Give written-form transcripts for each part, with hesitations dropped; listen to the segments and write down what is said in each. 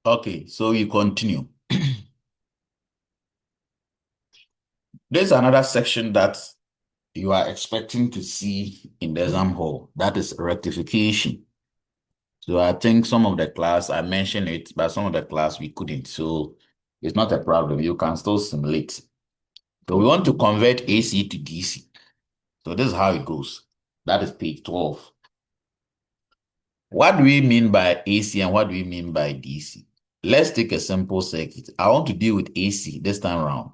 Okay, so we continue. There's another section that you are expecting to see in the exam hall. That is rectification. So I think some of the class, I mentioned it, but some of the class we couldn't. So it's not a problem. You can still simulate. So we want to convert AC to DC. So this is how it goes. That is page 12. What do we mean by AC and what do we mean by DC? Let's take a simple circuit. I want to deal with AC this time around.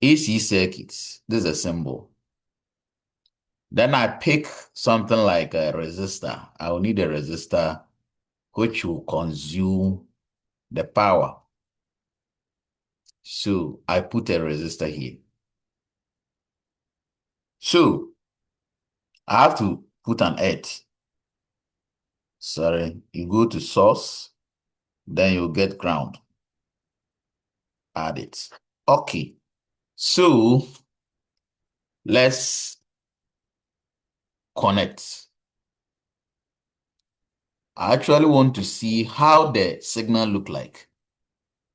AC circuits, this is a symbol. Then I pick something like a resistor. I will need a resistor which will consume the power. So I put a resistor here. So I have to put an earth. Sorry, you go to source, then you get ground. Add it. Okay. So let's connect. I actually want to see how the signal look like.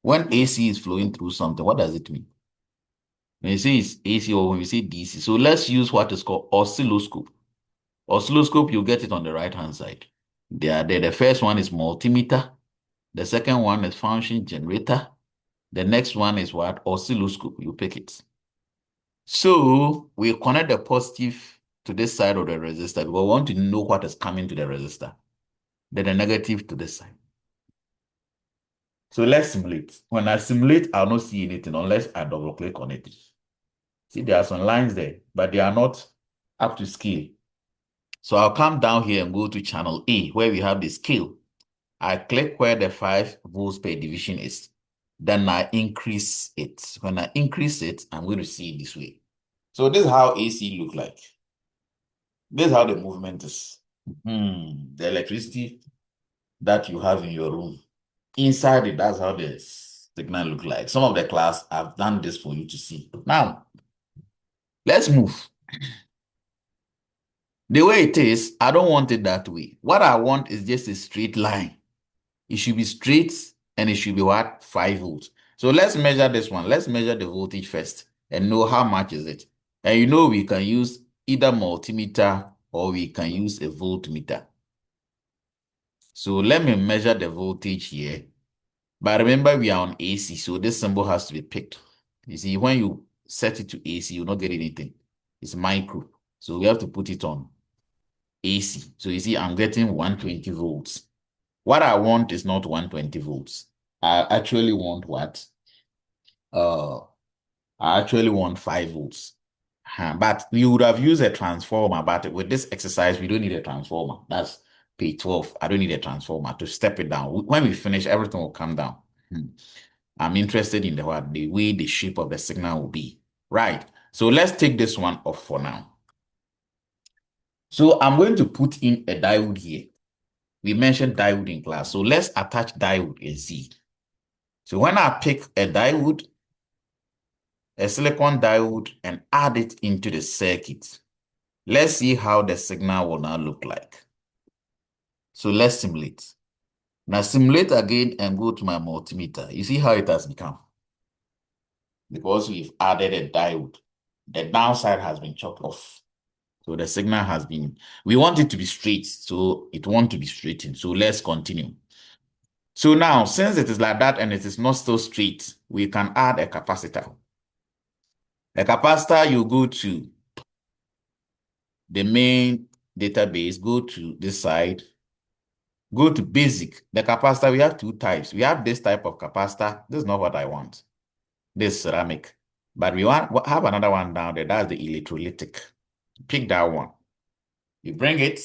When AC is flowing through something, what does it mean? When you say it's AC or when we say DC. So let's use what is called oscilloscope. Oscilloscope, you get it on the right-hand side. They are there. The first one is multimeter. The second one is function generator. The next one is what? Oscilloscope. You pick it. So we connect the positive to this side of the resistor because we want to know what is coming to the resistor. Then the negative to this side. So let's simulate. When I simulate, I'll not see anything unless I double click on it. See, there are some lines there, but they are not up to scale. So I'll come down here and go to channel A where we have the scale. I click where the 5 volts per division is. Then I increase it. When I increase it, I'm going to see it this way. So this is how AC look like. This is how the movement is. The electricity that you have in your room. Inside it, that's how the signal look like. Some of the class, I've done this for you to see. Now, let's move. The way it is, I don't want it that way. What I want is just a straight line. It should be straight and it should be what? 5 volts. So let's measure this one. Let's measure the voltage first and know how much is it. And you know we can use either multimeter or we can use a voltmeter. So let me measure the voltage here. But remember we are on AC, so this symbol has to be picked. You see, when you set it to AC, you'll not get anything. It's micro. So we have to put it on AC. So you see, I'm getting 120 volts. What I want is not 120 volts. I actually want what? Uh, I actually want 5 volts. But you would have used a transformer, but with this exercise, we don't need a transformer. That's page 12. I don't need a transformer to step it down. When we finish, everything will come down. I'm interested in the way the shape of the signal will be. Right. So let's take this one off for now. So I'm going to put in a diode here. We mentioned diode in class. So let's attach diode and see. So when I pick a diode, a silicon diode, and add it into the circuit, let's see how the signal will now look like. So let's simulate. Now simulate again and go to my multimeter. You see how it has become? Because we've added a diode. The downside has been chopped off. So the signal has been, we want it to be straight. So it wants to be straightened. So let's continue. So now, since it is like that and it is not still straight, we can add a capacitor. A capacitor, you go to the main database, go to this side, go to basic. The capacitor, we have two types. We have this type of capacitor. This is not what I want. This ceramic. But we have another one down there. That's the electrolytic. Pick that one. You bring it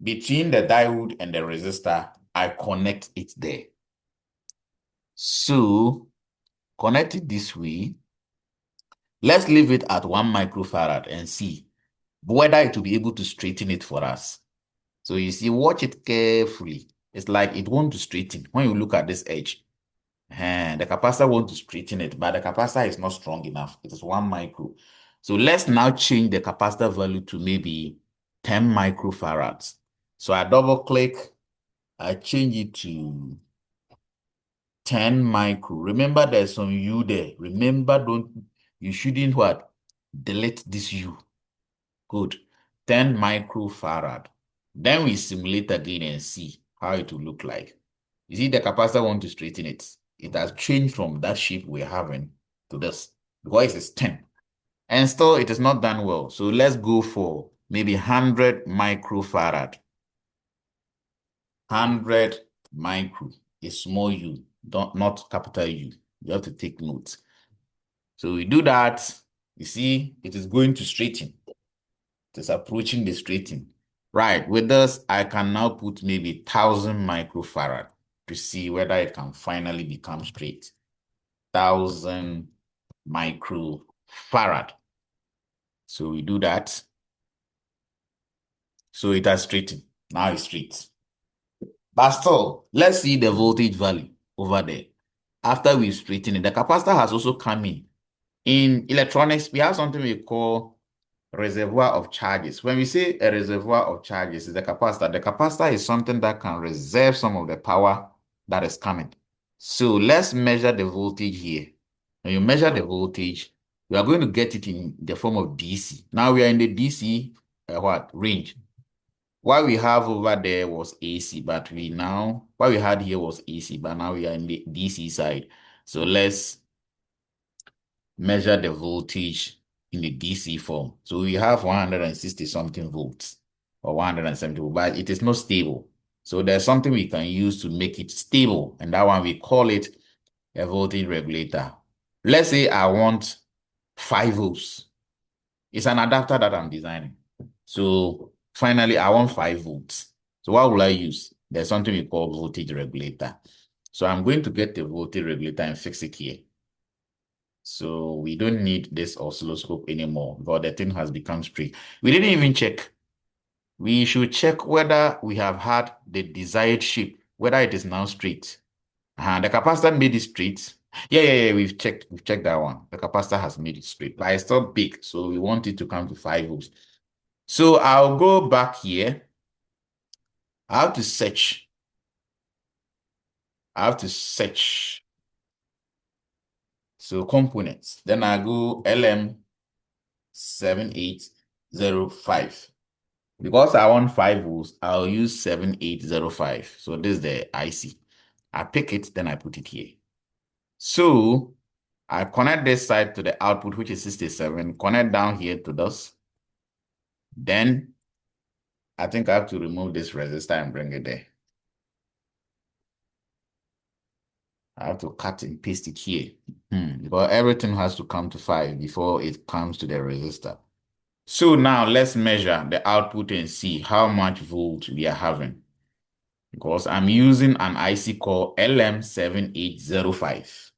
between the diode and the resistor. I connect it there. So connect it this way. Let's leave it at 1 microfarad and see whether it will be able to straighten it for us. So you see, watch it carefully. It's like it wants to straighten. When you look at this edge, the capacitor wants to straighten it, but the capacitor is not strong enough. It is 1 micro. So let's now change the capacitor value to maybe 10 microfarads. So I double click, I change it to 10 micro. Remember, there's some U there. Remember, you shouldn't what? Delete this U. Good. 10 microfarad. Then we simulate again and see how it will look like. You see, the capacitor want to straighten it. It has changed from that shape we're having to this because it's 10. And still, it is not done well. So let's go for maybe 100 microfarad. 100 micro, a small u, not capital U. You have to take note. So we do that. You see, it is going to straighten. It is approaching the straighten. Right, with this, I can now put maybe 1,000 microfarad to see whether it can finally become straight. 1,000 microfarad. So we do that. So it has straightened. Now it's straight. But still, let's see the voltage value over there. After we straighten it, the capacitor has also come in. In electronics, we have something we call reservoir of charges. When we say a reservoir of charges, is the capacitor. The capacitor is something that can reserve some of the power that is coming. So let's measure the voltage here. When you measure the voltage, we are going to get it in the form of DC. Now we are in the DC range. What we have over there was AC, but what we had here was AC, but now we are in the DC side. So let's measure the voltage in the DC form. So we have 160 something volts or 170 volts, but it is not stable. So there's something we can use to make it stable, and that one we call it a voltage regulator. Let's say I want 5 volts. It's an adapter that I'm designing. So finally, I want 5 volts. So what will I use? There's something we call voltage regulator. So I'm going to get the voltage regulator and fix it here. So we don't need this oscilloscope anymore because the thing has become straight. We didn't even check. We should check whether we have had the desired shape, whether it is now straight. The capacitor made it straight. Yeah, we've checked that one. The capacitor has made it straight, but it's still big, so we want it to come to 5 volts. So I'll go back here. I have to search. So components. Then I go LM7805. Because I want 5 volts, I'll use 7805. So this is the IC. I pick it, then I put it here. So I connect this side to the output, which is 67, connect down here to this. Then I think I have to remove this resistor and bring it there. I have to cut and paste it here. But everything has to come to 5 before it comes to the resistor. So now let's measure the output and see how much volt we are having. Because I'm using an IC called LM7805.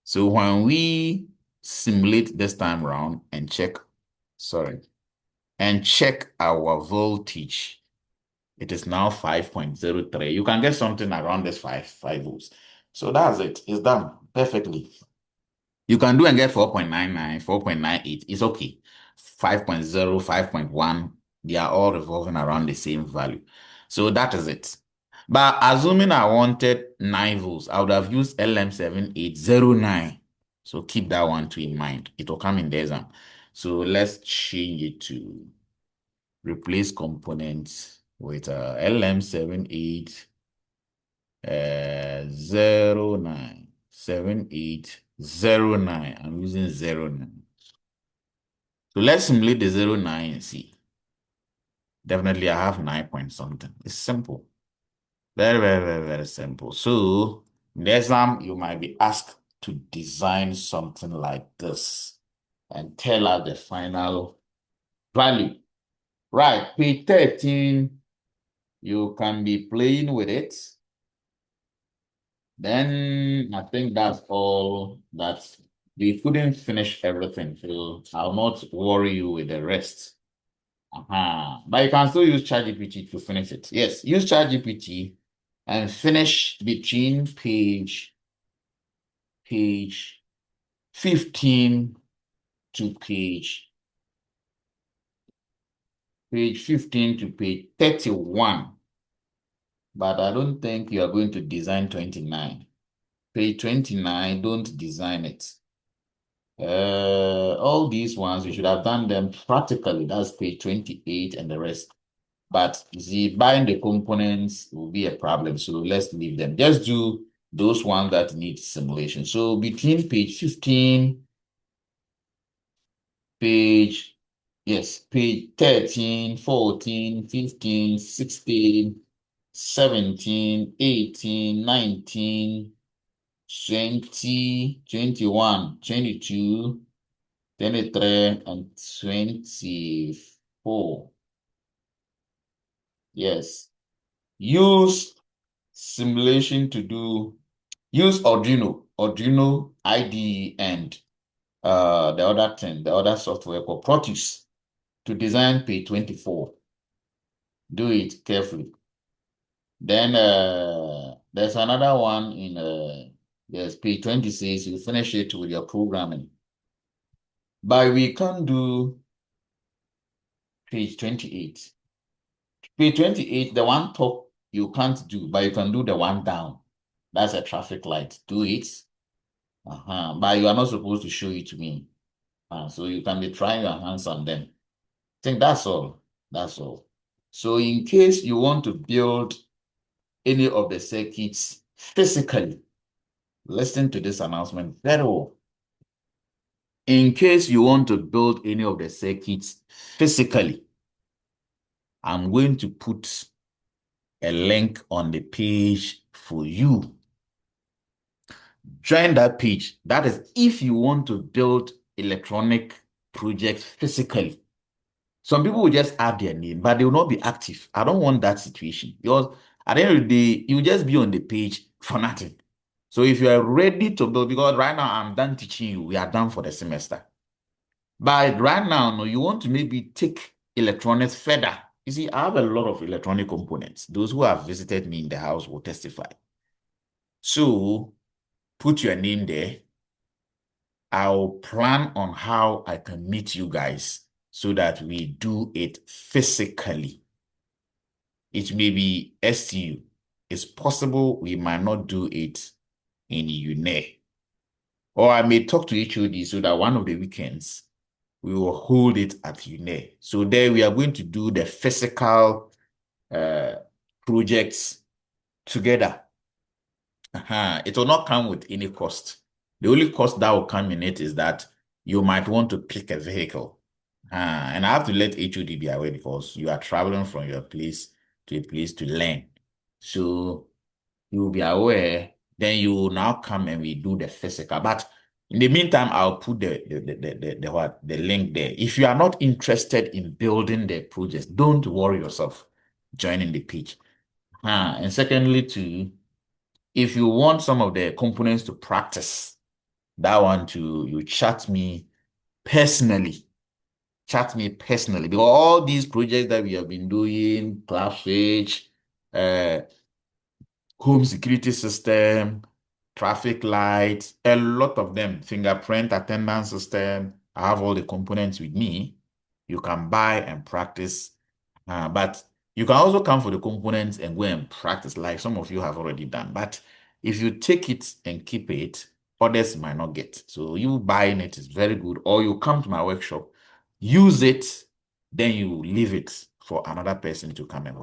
So when we simulate this time around and check our voltage, it is now 5.03. You can get something around this 5 volts. So that's it. It's done perfectly. You can do and get 4.99, 4.98. It's okay. 5.0, 5.1, they are all revolving around the same value. So that is it. But assuming I wanted 9 volts, I would have used LM7809. So keep that one too in mind. It will come in the exam. So let's change it to replace components with LM7809. 7809. I'm using 09. So let's simulate the 09 and see. Definitely I have 9 point something. It's simple. Very, very, very, very simple. So in the exam, you might be asked to design something like this and tell us the final value. Right, page 13, you can be playing with it. Then I think that's all. We couldn't finish everything, so I'll not worry you with the rest. But you can still use ChatGPT to finish it. Yes, use ChatGPT and finish between page 15 to page 15 to page 31. But I don't think you are going to design 29. Page 29, don't design it. All these ones, you should have done them practically. That's page 28 and the rest. But you see, buying the components will be a problem. So let's leave them. Just do those ones that need simulation. So between page 15, page, yes, page 13, 14, 15, 16, 17, 18, 19, 20, 21, 22, 23, and 24. Yes. Use simulation to do, use Arduino IDE and the other thing, the other software called Proteus to design page 24. Do it carefully. Then there's another one in yes, page 26. You finish it with your programming. But we can't do page 28. Page 28, the one top you can't do, but you can do the one down. That's a traffic light. Do it. But you are not supposed to show it to me. So you can be trying your hands on them. I think that's all. That's all. So in case you want to build any of the circuits physically, listen to this announcement very well. In case you want to build any of the circuits physically, I'm going to put a link on the page for you. Join that page. That is if you want to build electronic projects physically. Some people will just add their name, but they will not be active. I don't want that situation because at the end of the day, you just be on the page for nothing. So if you are ready to build, because right now I'm done teaching you, we are done for the semester. But right now, no, you want to maybe take electronics further. You see, I have a lot of electronic components. Those who have visited me in the house will testify. So put your name there. I'll plan on how I can meet you guys so that we do it physically. It may be STU. It's possible we might not do it in UNE. Or I may talk to HOD so that one of the weekends we will hold it at UNE. So there we are going to do the physical projects together. It will not come with any cost. The only cost that will come in it is that you might want to pick a vehicle. And I have to let HOD be aware because you are traveling from your place to a place to learn. So you will be aware, then you will now come and we do the physical. But in the meantime, I'll put the link there. If you are not interested in building the project, don't worry yourself joining the page. And secondly, too, if you want some of the components to practice, that one too, you chat me personally. Chat me personally. Because all these projects that we have been doing, ClassFH, home security system, traffic lights, a lot of them, fingerprint attendance system. I have all the components with me. You can buy and practice. But you can also come for the components and go and practice like some of you have already done. But if you take it and keep it, others might not get. So you buying it is very good. Or you come to my workshop, use it, then you leave it for another person to come and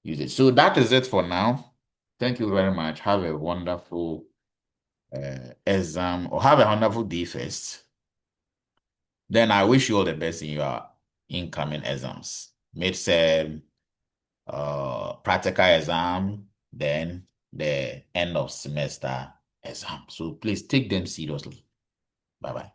use it. So that is it for now. Thank you very much. Have a wonderful exam or have a wonderful day first. Then I wish you all the best in your incoming exams. Midterm, practical exam, then the end of semester exam. So please take them seriously. Bye-bye.